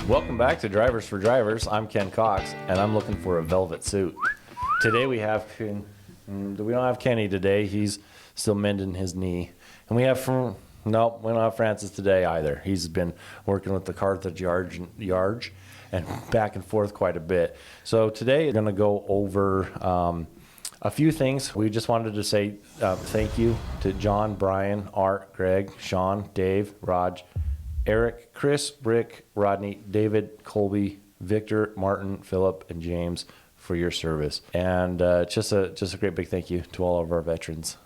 Welcome back to Drivers for Drivers. I'm Ken Cox, and I'm looking for a velvet suit. Today we don't have Kenny today. He's still mending his knee. And we don't have Francis today either. He's been working with the Carthage Yards and back and forth quite a bit. So today we're going to go over a few things. We just wanted to say thank you to John, Brian, Art, Greg, Sean, Dave, Raj, Eric, Chris, Rick, Rodney, David, Colby, Victor, Martin, Philip, and James for your service. And just a great big thank you to all of our veterans.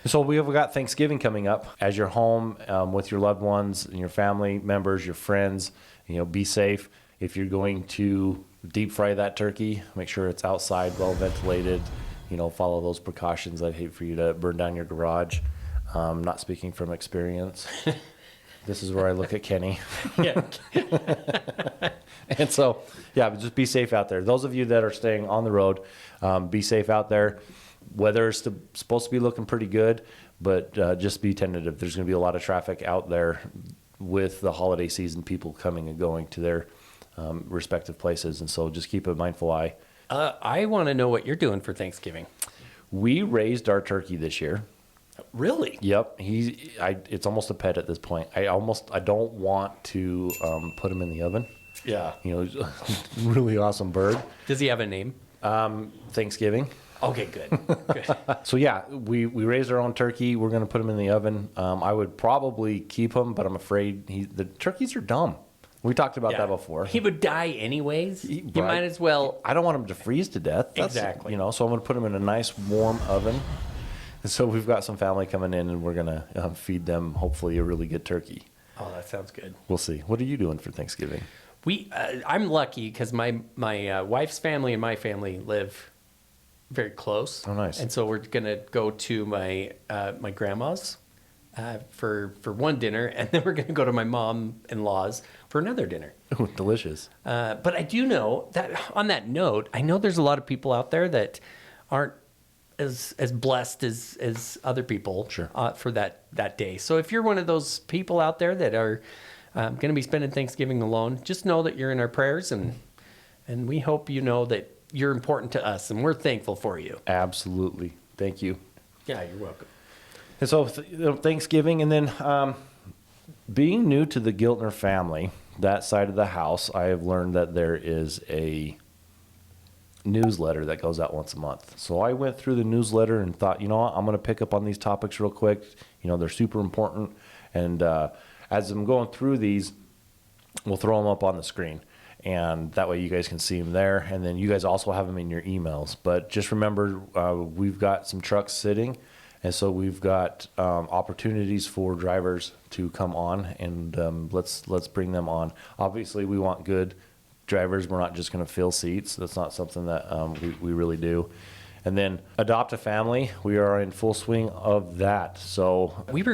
So we have got Thanksgiving coming up. As you're home with your loved ones and your family members, your friends, be safe. If you're going to deep fry that turkey, make sure it's outside, well ventilated. Follow those precautions. I'd hate for you to burn down your garage. Not speaking from experience. This is where I look at Kenny. Yeah. And so, just be safe out there. Those of you that are staying on the road, be safe out there. Weather's supposed to be looking pretty good, but just be tentative. There's going to be a lot of traffic out there with the holiday season, people coming and going to their respective places. And so just keep a mindful eye. I want to know what you're doing for Thanksgiving. We raised our turkey this year. Really? Yep. It's almost a pet at this point. I don't want to put him in the oven. Yeah. He's a really awesome bird. Does he have a name? Thanksgiving. Okay, good. So we raised our own turkey. We're going to put him in the oven. I would probably keep him, but I'm afraid the turkeys are dumb. We talked about that before. He would die anyways. You might as well. I don't want him to freeze to death. Exactly. So I'm going to put him in a nice warm oven. And so we've got some family coming in, and we're going to feed them hopefully a really good turkey. Oh, that sounds good. We'll see. What are you doing for Thanksgiving? I'm lucky because my wife's family and my family live very close. Oh, nice. And so we're gonna go to my my grandma's for one dinner, and then we're gonna go to my mom-in-law's for another dinner. Ooh, delicious. But I do know that on that note, I know there's a lot of people out there that aren't as blessed as other people. Sure. For that day. So if you're one of those people out there that are going to be spending Thanksgiving alone, just know that you're in our prayers, and we hope you know that you're important to us, and we're thankful for you. Absolutely. Thank you. Yeah, you're welcome. And so Thanksgiving, and then being new to the Giltner family, that side of the house, I have learned that there is a newsletter that goes out once a month. So I went through the newsletter and thought, I'm going to pick up on these topics real quick. They're super important. And as I'm going through these, we'll throw them up on the screen. And that way you guys can see them there. And then you guys also have them in your emails. But just remember, we've got some trucks sitting. And so we've got opportunities for drivers to come on, and let's bring them on. Obviously, we want good drivers. We're not just going to fill seats. That's not something that we really do. And then adopt a family. We are in full swing of that. So We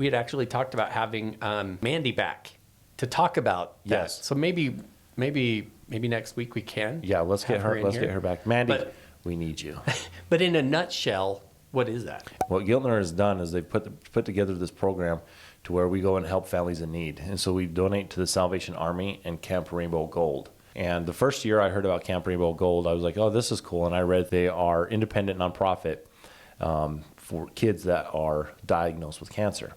had actually talked about having Mandy back to talk about that. Yes. So maybe next week we can. yeah, let's get have her. in Let's here. get her back. Mandy, But- we need you. But in a nutshell, what is that? What Giltner has done is they've put together this program to where we go and help families in need. And so we donate to the Salvation Army and Camp Rainbow Gold. And the first year I heard about Camp Rainbow Gold, I was like, oh, this is cool. And I read they are independent nonprofit for kids that are diagnosed with cancer.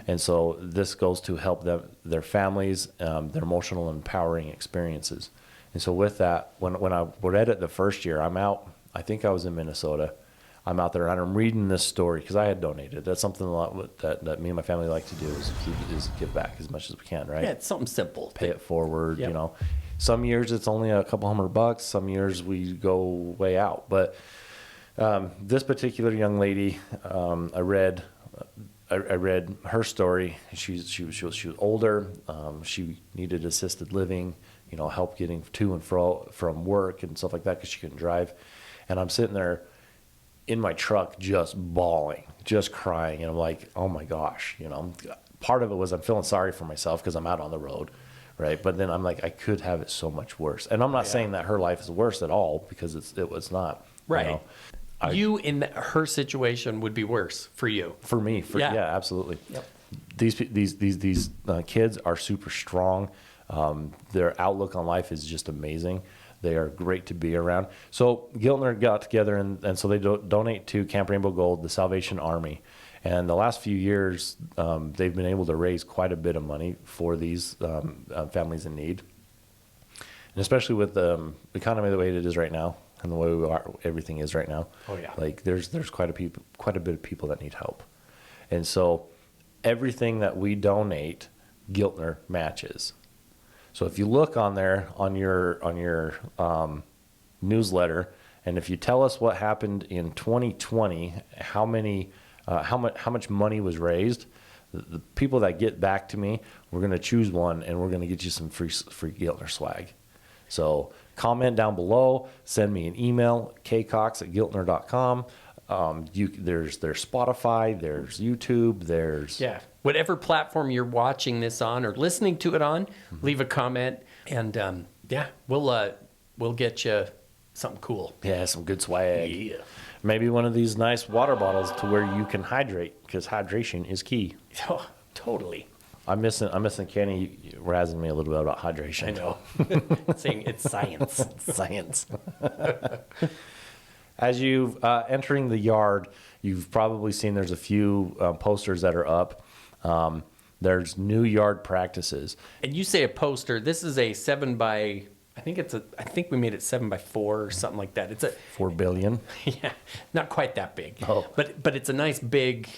And so this goes to help them, their families, their emotional and empowering experiences. And so with that, when I read it the first year, I'm out, I think I was in Minnesota. I'm out there and I'm reading this story because I had donated. That's something a lot that me and my family like to do is give back as much as we can, right? Yeah, it's something simple. Pay it forward, Yep. you know. Some years it's only a couple $100. Some years we go way out. But this particular young lady, I read her story. She was older. She needed assisted living, you know, help getting to and from work and stuff like that because she couldn't drive. And I'm sitting there in my truck just bawling, just crying. And I'm like, oh my gosh, you know. Part of it was I'm feeling sorry for myself because I'm out on the road, right? But then I'm like, I could have it so much worse. And I'm not saying that her life is worse at all because it was not. Right. You know. You in her situation would be worse for you. For me, Yeah. yeah, absolutely. Yep. These kids are super strong. Their outlook on life is just amazing. They are great to be around. So Giltner got together and so they donate to Camp Rainbow Gold, the Salvation Army. And the last few years, they've been able to raise quite a bit of money for these families in need. And especially with the economy the way it is right now and the way everything is right now. Oh, yeah. Like there's quite a bit of people that need help. And so everything that we donate, Giltner matches. So if you look on there on your newsletter, and if you tell us what happened in 2020, how much money was raised, the people that get back to me, we're going to choose one, and we're going to get you some free Giltner swag. So comment down below, send me an email, kcox@giltner.com. There's Spotify, there's YouTube, there's Whatever platform you're watching this on or listening to it on, leave a comment, and we'll get you something cool. some good swag. Yeah. Maybe one of these nice water bottles to where you can hydrate because hydration is key. Oh, totally. I'm missing Kenny razzing me a little bit about hydration. I know. Saying it's science. Science. As you've entering the yard, you've probably seen there's a few posters that are up. There's new yard practices. And you say a poster. This is a 7 by. I think we made it 7 by 4 or something like that. It's a 4 billion yeah, not quite that big. Oh. But it's a nice big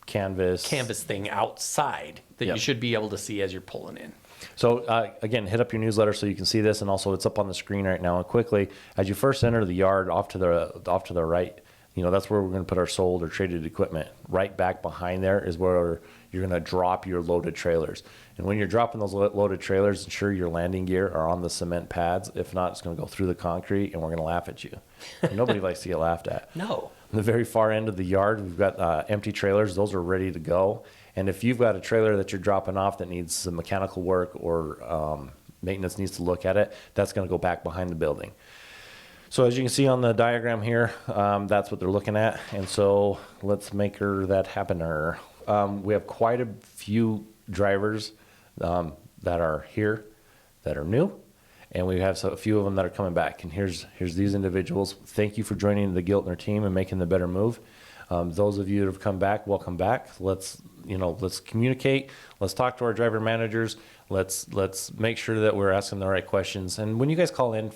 canvas thing outside that Yep. you should be able to see as you're pulling in. So again, hit up your newsletter so you can see this, and also it's up on the screen right now. And quickly, as you first enter the yard, off to the right, you know, that's where we're going to put our sold or traded equipment. Right back behind there is where you're going to drop your loaded trailers. And when you're dropping those loaded trailers, ensure your landing gear are on the cement pads. If not, it's going to go through the concrete, and we're going to laugh at you. And nobody likes to get laughed at. No. On the very far end of the yard, we've got empty trailers. Those are ready to go. And if you've got a trailer that you're dropping off that needs some mechanical work or maintenance needs to look at it, that's going to go back behind the building. So as you can see on the diagram here, that's what they're looking at. And so let's make that happen. We have quite a few drivers that are here that are new. And we have a few of them that are coming back. And here's these individuals. Thank you for joining the Giltner team and making the better move. Those of you that have come back, welcome back. Let's communicate. Let's talk to our driver managers. Let's make sure that we're asking the right questions. And when you guys call in,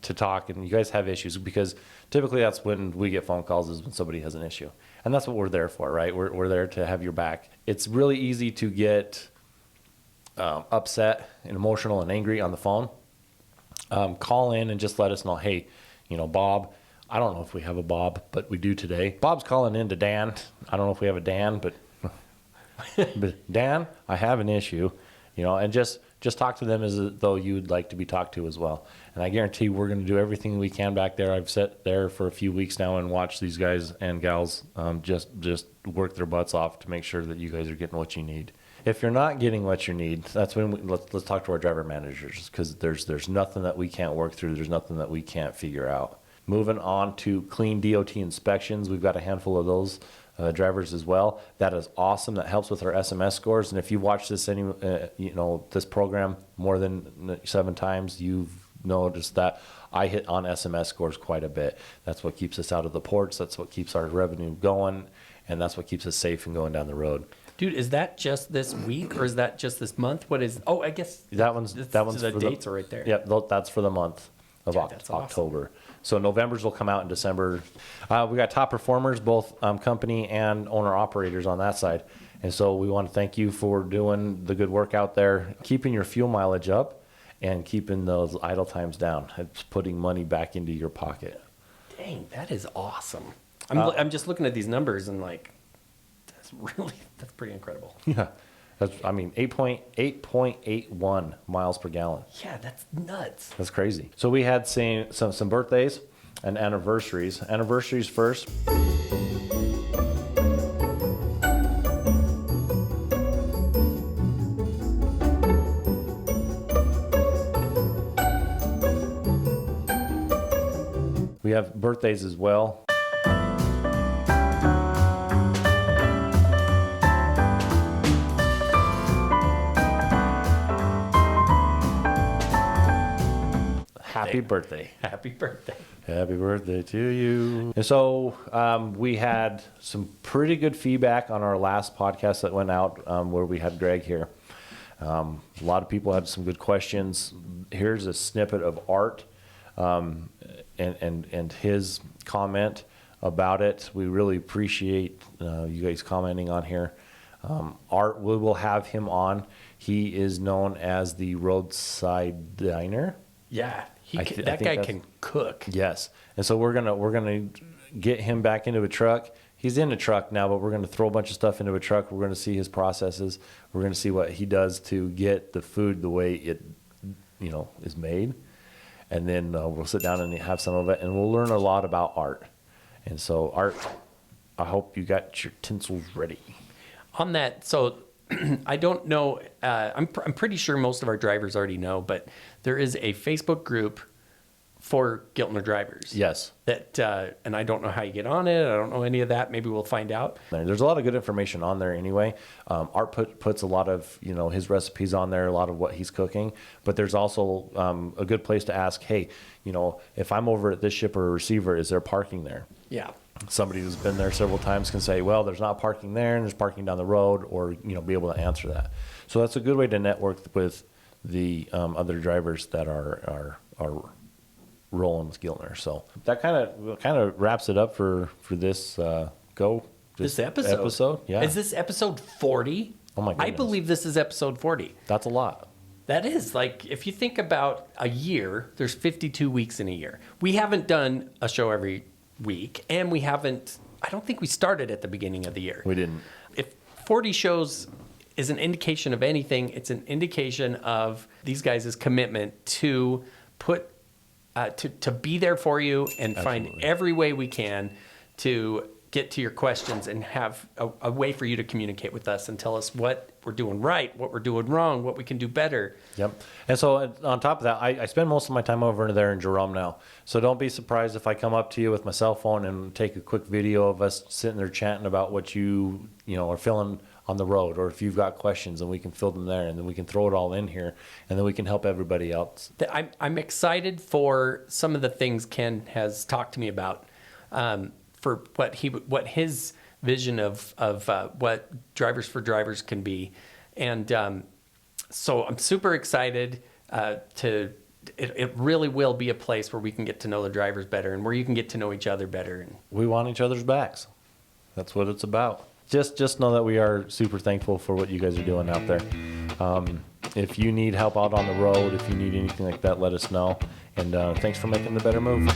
to talk and you guys have issues, because typically that's when we get phone calls is when somebody has an issue. And that's what we're there for, right? We're there to have your back. It's really easy to get upset and emotional and angry on the phone. Call in and just let us know, hey, Bob, I don't know if we have a Bob, but we do today. Bob's calling in to Dan. I don't know if we have a Dan, but Dan, I have an issue, and just just talk to them as though you'd like to be talked to as well. And I guarantee we're going to do everything we can back there. I've sat there for a few weeks now and watched these guys and gals just work their butts off to make sure that you guys are getting what you need. If you're not getting what you need, that's when let's talk to our driver managers, because there's nothing that we can't work through. There's nothing that we can't figure out. Moving on to clean DOT inspections, we've got a handful of those drivers as well. That is awesome. That helps with our SMS scores. And if you watch this this program more than 7 times, you've noticed that I hit on SMS scores quite a bit. That's what keeps us out of the ports. That's what keeps our revenue going, and that's what keeps us safe and going down the road. Dude, is that just this week or is that just this month? What is? Oh, I guess that one's the for dates are right there. Yep, that's for the month of That's awesome. October. So November's will come out in December. We got top performers, both company and owner operators on that side. And so we want to thank you for doing the good work out there, keeping your fuel mileage up and keeping those idle times down. It's putting money back into your pocket. Dang, that is awesome. I'm just looking at these numbers and like, that's pretty incredible. Yeah. 8.81 miles per gallon. Yeah, that's nuts. That's crazy. So we had some birthdays and anniversaries. Anniversaries first. We have birthdays as well. Happy birthday. Happy birthday. Happy birthday to you. And so we had some pretty good feedback on our last podcast that went out where we had Greg here. A lot of people had some good questions. Here's a snippet of Art and his comment about it. We really appreciate you guys commenting on here. Art, we will have him on. He is known as the Roadside Diner. Yeah, that guy can cook. Yes, and so we're gonna get him back into a truck. He's in a truck now, but we're gonna throw a bunch of stuff into a truck. We're gonna see his processes. We're gonna see what he does to get the food the way it, is made, and then we'll sit down and have some of it, and we'll learn a lot about Art. And so, Art, I hope you got your tinsels ready. On that, so I don't know. I'm pretty sure most of our drivers already know, but there is a Facebook group for Giltner drivers. Yes. That and I don't know how you get on it. I don't know any of that. Maybe we'll find out. There's a lot of good information on there anyway. Art puts a lot of his recipes on there, a lot of what he's cooking. But there's also a good place to ask, hey, if I'm over at this shipper or receiver, is there parking there? Yeah. Somebody who's been there several times can say, well, there's not parking there and there's parking down the road, or be able to answer that. So that's a good way to network with the other drivers that are rolling with Giltner. So that kind of wraps it up for this this episode. Yeah. Is this episode 40? Oh my goodness. I believe this is episode 40. That's a lot. That is, like, if you think about a year, there's 52 weeks in a year. We haven't done a show every week, and I don't think we started at the beginning of the year. We didn't. If 40 shows is an indication of anything, it's an indication of these guys' commitment to put to be there for you and Absolutely. find every way we can to get to your questions and have a way for you to communicate with us and tell us what we're doing right, what we're doing wrong, what we can do better. Yep. And so on top of that, I spend most of my time over there in Jerome now. So don't be surprised if I come up to you with my cell phone and take a quick video of us sitting there chatting about what you are feeling on the road, or if you've got questions, and we can fill them there, and then we can throw it all in here, and then we can help everybody else. I'm excited for some of the things Ken has talked to me about, for what his vision of what Drivers4Drivers can be, and so I'm super excited It really will be a place where we can get to know the drivers better, and where you can get to know each other better. And we want each other's backs. That's what it's about. Just know that we are super thankful for what you guys are doing out there. If you need help out on the road, if you need anything like that, let us know. And thanks for making the better move.